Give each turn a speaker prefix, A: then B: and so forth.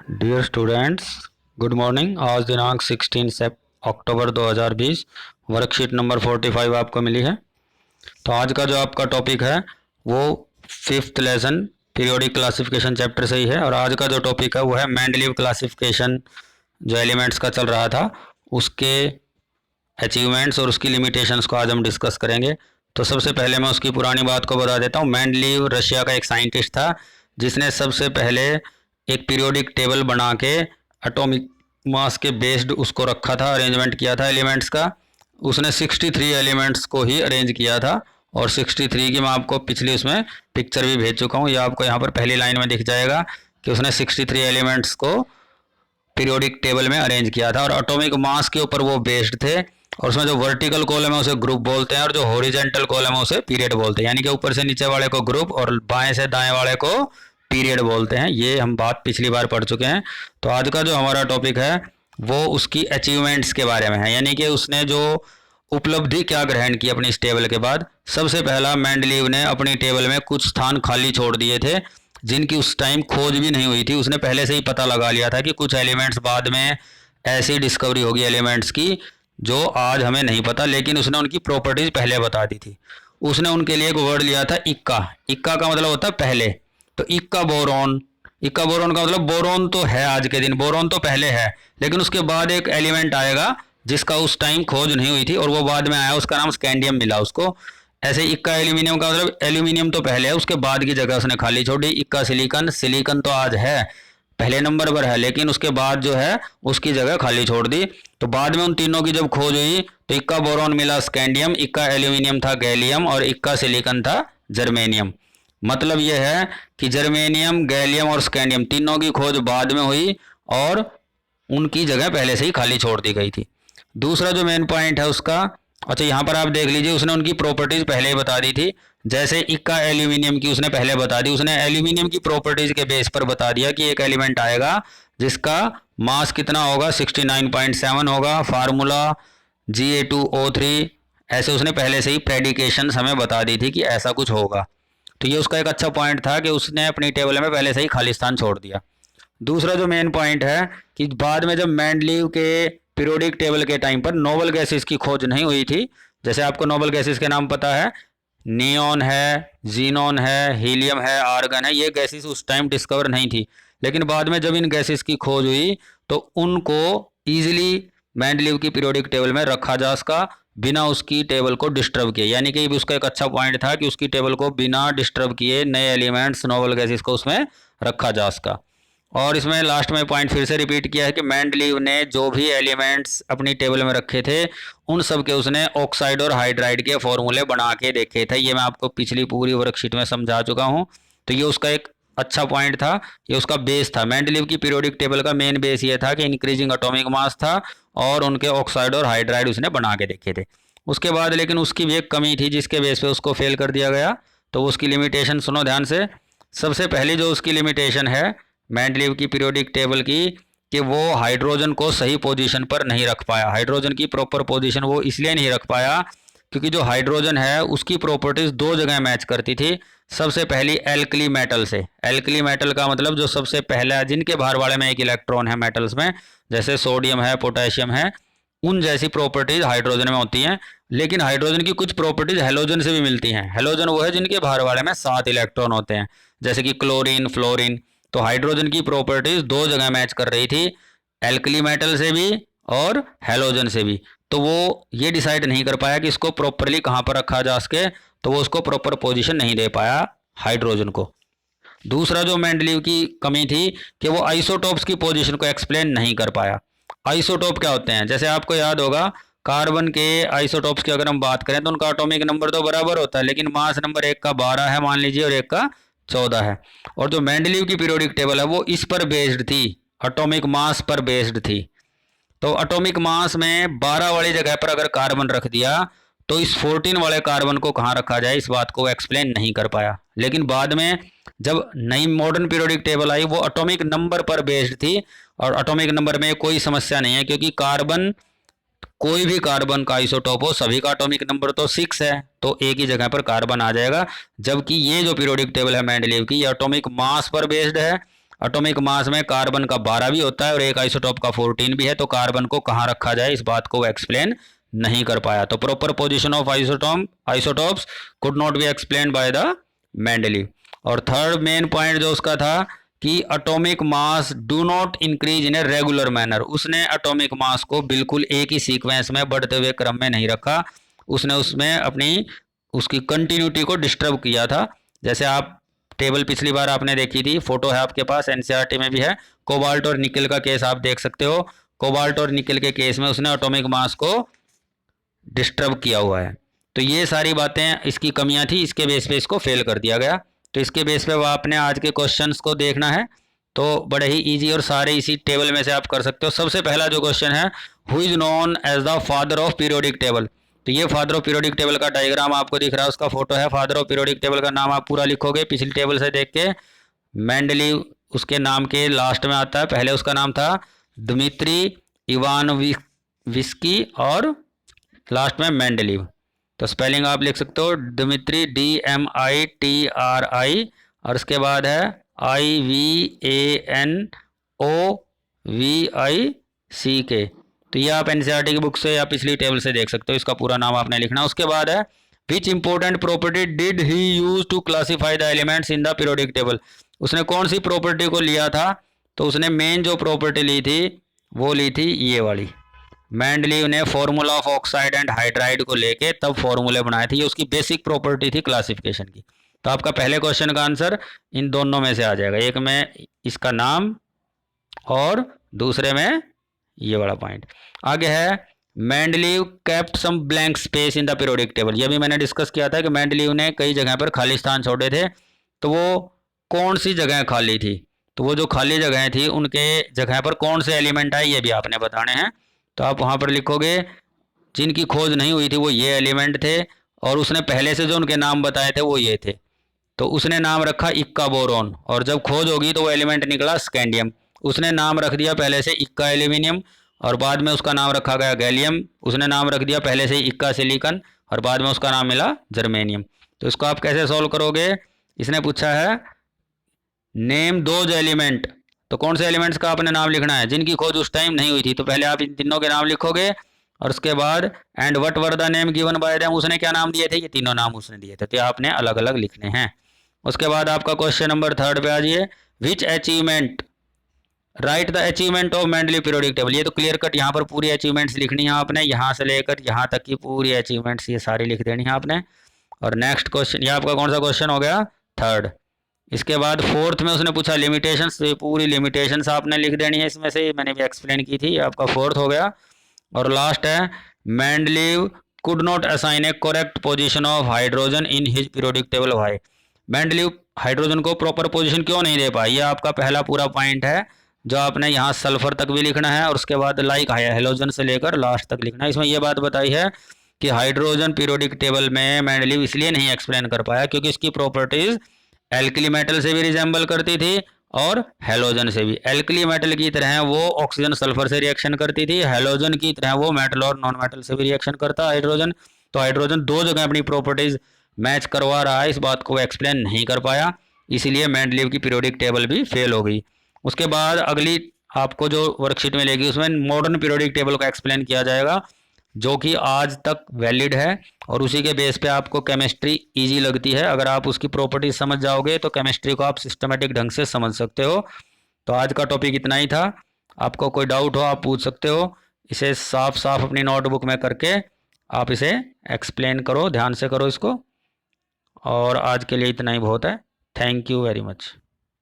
A: Dear students, good morning. आज दिनांक 16 अक्टूबर 2020, worksheet number 45 आपको मिली है। तो आज का जो आपका टॉपिक है वो fifth lesson periodic classification chapter से ही है। और आज का जो टॉपिक है वो है मेंडलीव क्लासिफिकेशन, जो एलिमेंट्स का चल रहा था उसके अचीवमेंट्स और उसकी लिमिटेशंस को आज हम डिस्कस करेंगे। तो सबसे पहले मैं उसकी पुरानी बात को बता देता हूँ। मेंडलीव रशिया का एक साइंटिस्ट था जिसने सबसे पहले एक पीरियोडिक टेबल बना के एटॉमिक मास के बेस्ड उसको रखा था, अरेंजमेंट किया था एलिमेंट्स का। उसने 63 एलिमेंट्स को ही अरेंज किया था और 63 की मैं आपको पिछली उसमें पिक्चर भी भेज चुका हूँ। ये आपको यहाँ पर पहली लाइन में दिख जाएगा कि उसने 63 एलिमेंट्स को पीरियोडिक टेबल में अरेंज किया था और एटॉमिक मास के ऊपर वो बेस्ड थे। और उसमें जो वर्टिकल कॉलम है उसे ग्रुप बोलते हैं और जो हॉरिजॉन्टल कॉलम है उसे पीरियड बोलते हैं। यानी कि ऊपर से नीचे वाले को ग्रुप और बाएं से दाएं वाले को पीरियड बोलते हैं। ये हम बात पिछली बार पढ़ चुके हैं। तो आज का जो हमारा टॉपिक है वो उसकी अचीवमेंट्स के बारे में है, यानी कि उसने जो उपलब्धि क्या ग्रहण की अपनी इस टेबल के बाद। सबसे पहला मेंडलीव ने अपनी टेबल में कुछ स्थान खाली छोड़ दिए थे जिनकी उस टाइम खोज भी नहीं हुई थी। उसने पहले से ही पता लगा लिया था कि कुछ एलिमेंट्स बाद में ऐसी डिस्कवरी होगी एलिमेंट्स की जो आज हमें नहीं पता, लेकिन उसने उनकी प्रॉपर्टीज पहले बता दी थी। उसने उनके लिए एक वर्ड लिया था इक्का। इक्का का मतलब होता है पहले। तो इक्का बोरॉन, इक्का बोरॉन का मतलब बोरॉन तो है आज के दिन, बोरॉन तो पहले है, लेकिन उसके बाद एक एलिमेंट आएगा जिसका उस टाइम खोज नहीं हुई थी और वो बाद में आया, उसका नाम स्कैंडियम मिला उसको। ऐसे इक्का एल्यूमिनियम का मतलब एल्यूमिनियम तो पहले है, उसके बाद की जगह उसने खाली छोड़ी। इक्का सिलिकॉन, सिलिकॉन तो आज है, पहले नंबर पर है, लेकिन उसके बाद जो है उसकी जगह खाली छोड़ दी। तो बाद में उन तीनों की जब खोज हुई तो इक्का बोरॉन मिला स्कैंडियम, इक्का एल्यूमिनियम था गैलियम और इक्का सिलिकॉन था जर्मेनियम। मतलब यह है कि जर्मेनियम, गैलियम और स्कैंडियम तीनों की खोज बाद में हुई और उनकी जगह पहले से ही खाली छोड़ दी गई थी। दूसरा जो मेन पॉइंट है उसका, अच्छा यहाँ पर आप देख लीजिए, उसने उनकी प्रॉपर्टीज पहले ही बता दी थी। जैसे इक्का एल्यूमिनियम की उसने पहले बता दी, उसने एल्यूमिनियम की प्रॉपर्टीज के बेस पर बता दिया कि एक एलिमेंट आएगा जिसका मास कितना होगा, 69.7 होगा, फार्मूला Ga2O3। ऐसे उसने पहले से ही प्रेडिकेशन हमें बता दी थी कि ऐसा कुछ होगा। तो ये उसका एक अच्छा पॉइंट था कि उसने अपनी टेबल में पहले से ही खाली स्थान छोड़ दिया। दूसरा जो मेन पॉइंट है कि बाद में जब मेंडलीव के पीरियोडिक टेबल के टाइम पर नोबल गैसेस की खोज नहीं हुई थी। जैसे आपको नोबल गैसेस के नाम पता है, नियॉन है, जीनॉन है, हीलियम है, आर्गन है। ये गैसेस उस टाइम डिस्कवर नहीं थी, लेकिन बाद में जब इन गैसेस की खोज हुई तो उनको ईजिली मेंडलीव की पीरियोडिक टेबल में रखा जा सका बिना उसकी टेबल को डिस्टर्ब किए। यानी कि उसका एक अच्छा पॉइंट था कि उसकी टेबल को बिना डिस्टर्ब किए नए एलिमेंट्स, नोबल गैसेस को उसमें रखा जा सका। और इसमें लास्ट में पॉइंट फिर से रिपीट किया है कि मेंडलीव ने जो भी एलिमेंट्स अपनी टेबल में रखे थे उन सब के उसने ऑक्साइड और हाइड्राइड के फॉर्मूले बना के देखे थे। ये मैं आपको पिछली पूरी वर्कशीट में समझा चुका हूँ। तो ये उसका एक अच्छा पॉइंट था, ये उसका बेस था। मेंडलीव की पीरियोडिक टेबल का मेन बेस ये था कि इंक्रीजिंग एटॉमिक मास था और उनके ऑक्साइड और हाइड्राइड उसने बना के देखे थे। उसके बाद लेकिन उसकी भी एक कमी थी जिसके बेस पे उसको फेल कर दिया गया। तो उसकी लिमिटेशन सुनो ध्यान से। सबसे पहली जो उसकी लिमिटेशन है मेंडलीव की पीरियोडिक टेबल की, कि वो हाइड्रोजन को सही पोजीशन पर नहीं रख पाया। हाइड्रोजन की प्रॉपर पोजीशन वो इसलिए नहीं रख पाया क्योंकि जो हाइड्रोजन है उसकी प्रॉपर्टीज दो जगह मैच करती थी। सबसे पहली एल्कली मेटल से। एल्कली मेटल का मतलब जो सबसे पहला जिनके बाहर वाले में एक इलेक्ट्रॉन है मेटल्स में, जैसे सोडियम है, पोटेशियम है, उन जैसी प्रॉपर्टीज हाइड्रोजन में होती हैं। लेकिन हाइड्रोजन की कुछ प्रॉपर्टीज हेलोजन से भी मिलती हैं। हेलोजन वो है जिनके बाहर वाले में 7 इलेक्ट्रॉन होते हैं, जैसे कि क्लोरीन, फ्लोरीन। तो हाइड्रोजन की प्रॉपर्टीज दो जगह मैच कर रही थी, एल्कली मेटल से भी और हेलोजन से भी। तो वो ये डिसाइड नहीं कर पाया कि इसको प्रॉपरली कहाँ पर रखा जा सके, तो वो उसको प्रॉपर पोजीशन नहीं दे पाया हाइड्रोजन को। दूसरा जो मेंडलीव की कमी थी कि वो आइसोटोप्स की पोजीशन को एक्सप्लेन नहीं कर पाया। आइसोटोप क्या होते हैं, जैसे आपको याद होगा कार्बन के आइसोटोप्स की अगर हम बात करें तो उनका एटॉमिक नंबर तो बराबर होता है, लेकिन मास नंबर एक का 12 है मान लीजिए और एक का 14 है। और जो मेंडलीव की पीरियोडिक टेबल है वो इस पर बेस्ड थी, एटॉमिक मास पर बेस्ड थी। तो एटॉमिक मास में 12 वाली जगह पर अगर कार्बन रख दिया तो इस 14 वाले कार्बन को कहाँ रखा जाए, इस बात को एक्सप्लेन नहीं कर पाया। लेकिन बाद में जब नई मॉडर्न पीरियोडिक टेबल आई वो एटॉमिक नंबर पर बेस्ड थी और एटॉमिक नंबर में कोई समस्या नहीं है क्योंकि कार्बन, कोई भी कार्बन का आइसोटोप हो, सभी का एटॉमिक नंबर तो 6 है, तो एक ही जगह पर कार्बन आ जाएगा। जबकि ये जो पीरियोडिक टेबल है मेंडलीव की, ये एटॉमिक मास पर बेस्ड है एटॉमिक मास में कार्बन का 12 भी होता है और एक आइसोटोप का 14 भी है, तो कार्बन को कहाँ रखा जाए इस बात को वो एक्सप्लेन नहीं कर पाया। तो proper position of isotopes could not be explain by the Mendeleev. और थर्ड मेन पॉइंट जो उसका था कि atomic mass do not increase in a regular manner, उसने एटॉमिक मास को बिल्कुल एक ही सीक्वेंस में बढ़ते हुए क्रम में नहीं रखा, उसने उसमें अपनी उसकी कंटिन्यूटी को डिस्टर्ब किया था। जैसे आप टेबल पिछली बार आपने देखी थी, फोटो है आपके पास, एनसीईआरटी में भी है, कोबाल्ट और निकल का केस आप देख सकते हो। कोबाल्ट और निकल के केस में उसने एटॉमिक मास को डिस्टर्ब किया हुआ है। तो ये सारी बातें इसकी कमियां थी, इसके बेस पे इसको फेल कर दिया गया। तो इसके बेस पे वो आपने आज के क्वेश्चंस को देखना है, तो बड़े ही इजी और सारे इसी टेबल में से आप कर सकते हो। सबसे पहला जो क्वेश्चन है, who is known as the father of periodic table. तो ये फादर ऑफ पीरियोडिक टेबल का डायग्राम आपको दिख रहा है, उसका फोटो है। फादर ऑफ पीरियोडिक टेबल का नाम आप पूरा लिखोगे पिछली टेबल से देख के। मेंडलीव उसके नाम के लास्ट में आता है, पहले उसका नाम था दमित्री इवानोविस्की और लास्ट में मेंडलीव। तो स्पेलिंग आप लिख सकते हो दमित्री DMITRI और उसके बाद है IVANOVICK। तो ये आप एनसीईआरटी की बुक से या पिछली टेबल से देख सकते हो, इसका पूरा नाम आपने लिखना। उसके बाद है which important property did he use to classify the elements in the periodic table. उसने कौन सी प्रॉपर्टी को लिया था, तो उसने मेन जो प्रॉपर्टी ली थी वो ली थी ये वाली। मेंडलीव ने formula of oxide and hydride को लेके तब फॉर्मूले बनाए थे, ये उसकी बेसिक प्रॉपर्टी थी क्लासिफिकेशन की। तो आपका पहले क्वेश्चन का आंसर इन दोनों में से आ जाएगा, एक में इसका नाम और दूसरे में ये वाला पॉइंट। आगे है Mendeleev kept some blank space in the periodic table. ये भी मैंने डिस्कस किया था कि मेंडलीव ने कई जगह पर खाली स्थान छोड़े थे, तो वो कौन सी जगह खाली थी, तो वो जो खाली जगह थी उनके जगह पर कौन से एलिमेंट आए ये भी आपने बताने हैं। तो आप वहाँ पर लिखोगे जिनकी खोज नहीं हुई थी वो ये एलिमेंट थे, और उसने पहले से जो उनके नाम बताए थे वो ये थे। तो उसने नाम रखा इक्का बोरोन, और जब खोज होगी तो वो एलिमेंट निकला स्कैंडियम। उसने नाम रख दिया पहले से इक्का एल्यूमिनियम और बाद में उसका नाम रखा गया गैलियम। उसने नाम रख दिया पहले से इक्का सिलिकन और बाद में उसका नाम मिला जर्मेनियम। तो इसको आप कैसे सॉल्व करोगे, इसने पूछा है नेम दोज एलिमेंट, तो कौन से एलिमेंट्स का आपने नाम लिखना है जिनकी खोज उस टाइम नहीं हुई थी। तो पहले आप इन तीनों के नाम लिखोगे और उसके बाद and what were the name given by them, उसने क्या नाम दिए थे, ये तीनों नाम उसने दिए थे, तो आपने अलग अलग लिखने हैं। उसके बाद आपका क्वेश्चन नंबर 3 पे आ जाइए, which achievement right the achievement of Mendeleev periodic table. ये तो क्लियर कट यहाँ पर पूरी अचीवमेंट्स लिखनी है आपने, यहाँ से लेकर यहाँ तक की पूरी अचीवमेंट्स ये सारी लिख देनी है आपने। और नेक्स्ट क्वेश्चन, ये आपका कौन सा क्वेश्चन हो गया, 3rd। इसके बाद 4th में उसने पूछा लिमिटेशंस, तो ये पूरी लिमिटेशंस आपने लिख देनी है, इसमें से मैंने भी एक्सप्लेन की थी, आपका 4th हो गया। और लास्ट है Mendeleev could not assign a correct position of hydrogen in his periodic table why. Mendeleev hydrogen को प्रॉपर पोजीशन क्यों नहीं दे पाई, ये आपका पहला पूरा पॉइंट है जो आपने यहाँ सल्फर तक भी लिखना है और उसके बाद लाइक हेलोजन से लेकर लास्ट तक लिखना है। इसमें यह बात बताई है कि हाइड्रोजन पीरियोडिक टेबल में मेंडलीव इसलिए नहीं एक्सप्लेन कर पाया क्योंकि इसकी प्रॉपर्टीज एल्कली मेटल से भी रिजेंबल करती थी और हेलोजन से भी। एल्कली मेटल की तरह वो ऑक्सीजन सल्फर से रिएक्शन करती थी, हेलोजन की तरह वो मेटल और नॉन मेटल से भी रिएक्शन करता हाइड्रोजन। तो हाइड्रोजन दो जगह अपनी प्रॉपर्टीज मैच करवा रहा है, इस बात को एक्सप्लेन नहीं कर पाया, इसीलिए मेंडलीव की पीरियोडिक टेबल भी फेल हो गई। उसके बाद अगली आपको जो वर्कशीट मिलेगी उसमें मॉडर्न पीरियोडिक टेबल को एक्सप्लेन किया जाएगा जो कि आज तक वैलिड है, और उसी के बेस पे आपको केमिस्ट्री इजी लगती है। अगर आप उसकी प्रॉपर्टीज समझ जाओगे तो केमिस्ट्री को आप सिस्टमेटिक ढंग से समझ सकते हो। तो आज का टॉपिक इतना ही था, आपको कोई डाउट हो आप पूछ सकते हो। इसे साफ साफ अपनी नोटबुक में करके आप इसे एक्सप्लेन करो, ध्यान से करो इसको। और आज के लिए इतना ही बहुत है। Thank you very much.